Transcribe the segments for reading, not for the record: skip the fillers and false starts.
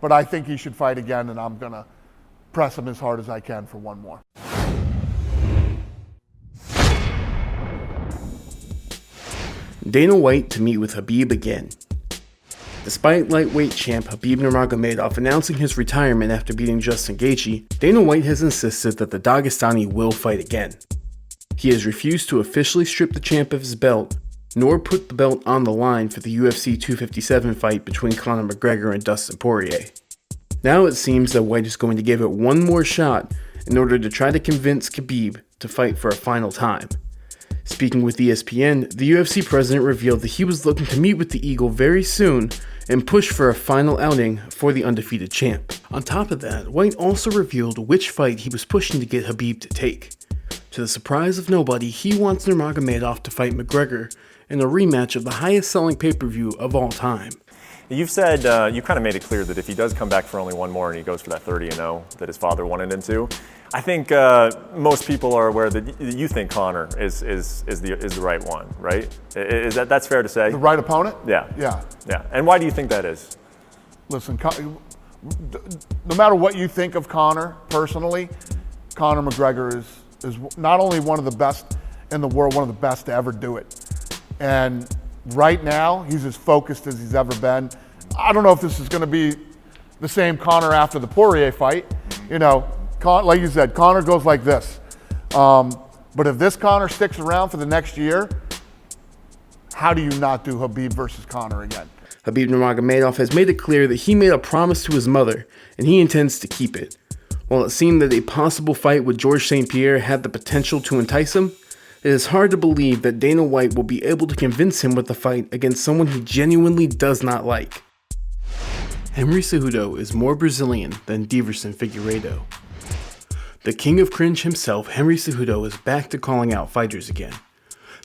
but I think he should fight again, and I'm going to press him as hard as I can for one more. Dana White to meet with Khabib again. Despite lightweight champ Khabib Nurmagomedov announcing his retirement after beating Justin Gaethje, Dana White has insisted that the Dagestani will fight again. He has refused to officially strip the champ of his belt, nor put the belt on the line for the UFC 257 fight between Conor McGregor and Dustin Poirier. Now it seems that White is going to give it one more shot in order to try to convince Khabib to fight for a final time. Speaking with ESPN, the UFC president revealed that he was looking to meet with the Eagle very soon and push for a final outing for the undefeated champ. On top of that, White also revealed which fight he was pushing to get Khabib to take. To the surprise of nobody, he wants Nurmagomedov to fight McGregor in a rematch of the highest selling pay-per-view of all time. You've said, you kind of made it clear that if he does come back for only one more and he goes for that 30-0 that his father wanted him to, I think most people are aware that you think Conor is the right one, right? Is that's fair to say? The right opponent? Yeah. Yeah. Yeah. And why do you think that is? Listen, no matter what you think of Conor personally, Conor McGregor is not only one of the best in the world, one of the best to ever do it. And right now, he's as focused as he's ever been. I don't know if this is going to be the same Conor after the Poirier fight. You know, like you said, Conor goes like this. But if this Conor sticks around for the next year, how do you not do Khabib versus Conor again? Khabib Nurmagomedov has made it clear that he made a promise to his mother, and he intends to keep it. While it seemed that a possible fight with Georges St. Pierre had the potential to entice him, it is hard to believe that Dana White will be able to convince him with the fight against someone he genuinely does not like. Henry Cejudo is more Brazilian than Deiveson Figueiredo. The king of cringe himself, Henry Cejudo, is back to calling out fighters again.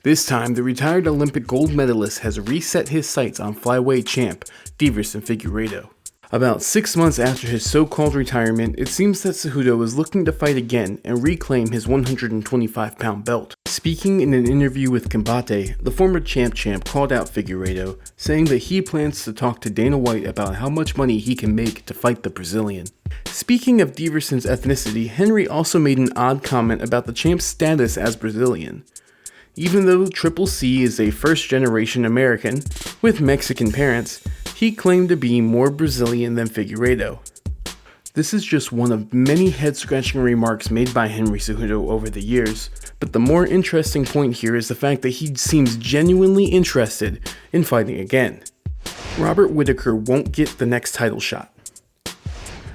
This time, the retired Olympic gold medalist has reset his sights on flyweight champ Deiveson Figueiredo. About 6 months after his so-called retirement, it seems that Cejudo is looking to fight again and reclaim his 125-pound belt. Speaking in an interview with Combate, the former champ called out Figueiredo, saying that he plans to talk to Dana White about how much money he can make to fight the Brazilian. Speaking of Deiveson's ethnicity, Henry also made an odd comment about the champ's status as Brazilian. Even though Triple C is a first-generation American with Mexican parents, he claimed to be more Brazilian than Figueiredo. This is just one of many head-scratching remarks made by Henry Cejudo over the years, but the more interesting point here is the fact that he seems genuinely interested in fighting again. Robert Whittaker won't get the next title shot.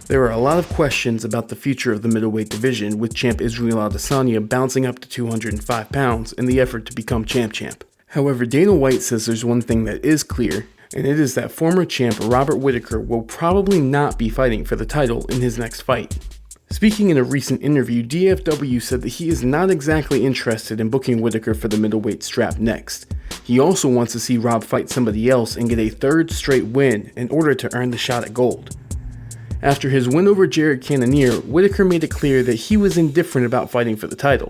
There are a lot of questions about the future of the middleweight division, with champ Israel Adesanya bouncing up to 205 pounds in the effort to become champ. However, Dana White says there's one thing that is clear, and it is that former champ Robert Whittaker will probably not be fighting for the title in his next fight. Speaking in a recent interview, DFW said that he is not exactly interested in booking Whittaker for the middleweight strap next. He also wants to see Rob fight somebody else and get a third straight win in order to earn the shot at gold. After his win over Jared Cannonier, Whittaker made it clear that he was indifferent about fighting for the title.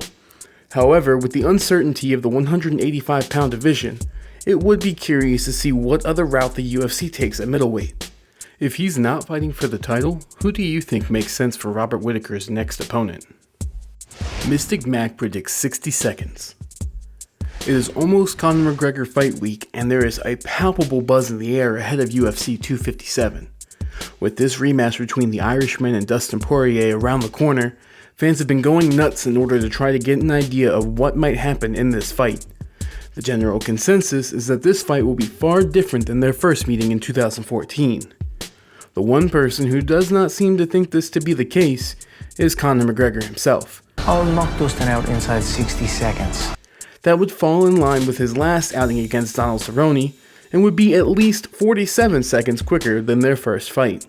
However, with the uncertainty of the 185-pound division, it would be curious to see what other route the UFC takes at middleweight. If he's not fighting for the title, who do you think makes sense for Robert Whittaker's next opponent? Mystic Mac predicts 60 seconds. It is almost Conor McGregor fight week, and there is a palpable buzz in the air ahead of UFC 257. With this rematch between the Irishman and Dustin Poirier around the corner, fans have been going nuts in order to try to get an idea of what might happen in this fight. The general consensus is that this fight will be far different than their first meeting in 2014. The one person who does not seem to think this to be the case is Conor McGregor himself. I'll knock Dustin out inside 60 seconds. That would fall in line with his last outing against Donald Cerrone, and would be at least 47 seconds quicker than their first fight.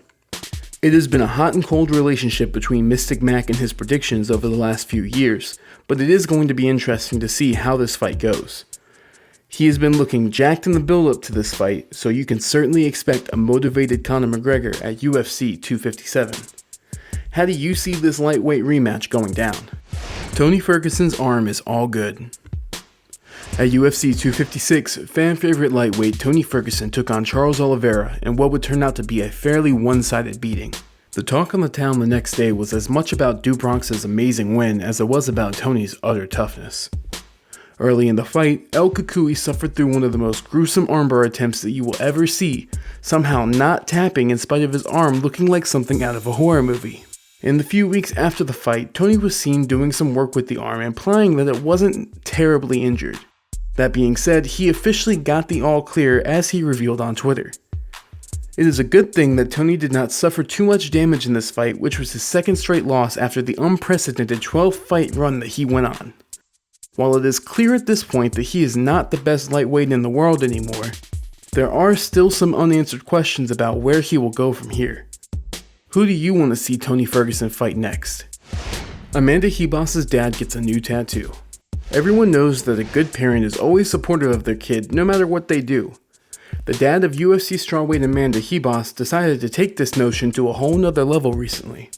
It has been a hot and cold relationship between Mystic Mac and his predictions over the last few years, but it is going to be interesting to see how this fight goes. He has been looking jacked in the build-up to this fight, so you can certainly expect a motivated Conor McGregor at UFC 257. How do you see this lightweight rematch going down? Tony Ferguson's arm is all good. At UFC 256, fan favorite lightweight Tony Ferguson took on Charles Oliveira in what would turn out to be a fairly one-sided beating. The talk on the town the next day was as much about Dubronx's amazing win as it was about Tony's utter toughness. Early in the fight, El Cucuy suffered through one of the most gruesome armbar attempts that you will ever see, somehow not tapping in spite of his arm looking like something out of a horror movie. In the few weeks after the fight, Tony was seen doing some work with the arm, implying that it wasn't terribly injured. That being said, he officially got the all clear as he revealed on Twitter. It is a good thing that Tony did not suffer too much damage in this fight, which was his second straight loss after the unprecedented 12-fight run that he went on. While it is clear at this point that he is not the best lightweight in the world anymore, there are still some unanswered questions about where he will go from here. Who do you want to see Tony Ferguson fight next? Amanda Ribas's dad gets a new tattoo. Everyone knows that a good parent is always supportive of their kid no matter what they do. The dad of UFC strawweight Amanda Ribas decided to take this notion to a whole nother level recently.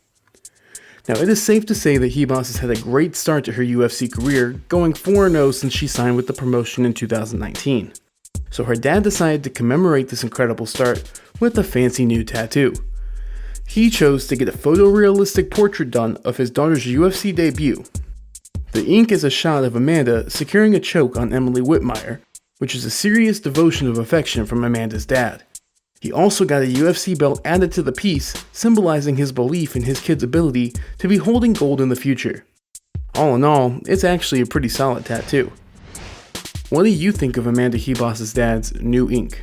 Now, it is safe to say that Ribas has had a great start to her UFC career, going 4-0 since she signed with the promotion in 2019. So her dad decided to commemorate this incredible start with a fancy new tattoo. He chose to get a photorealistic portrait done of his daughter's UFC debut. The ink is a shot of Amanda securing a choke on Emily Whitmire, which is a serious devotion of affection from Amanda's dad. He also got a UFC belt added to the piece, symbolizing his belief in his kid's ability to be holding gold in the future. All in all, it's actually a pretty solid tattoo. What do you think of Amanda Ribas's dad's new ink?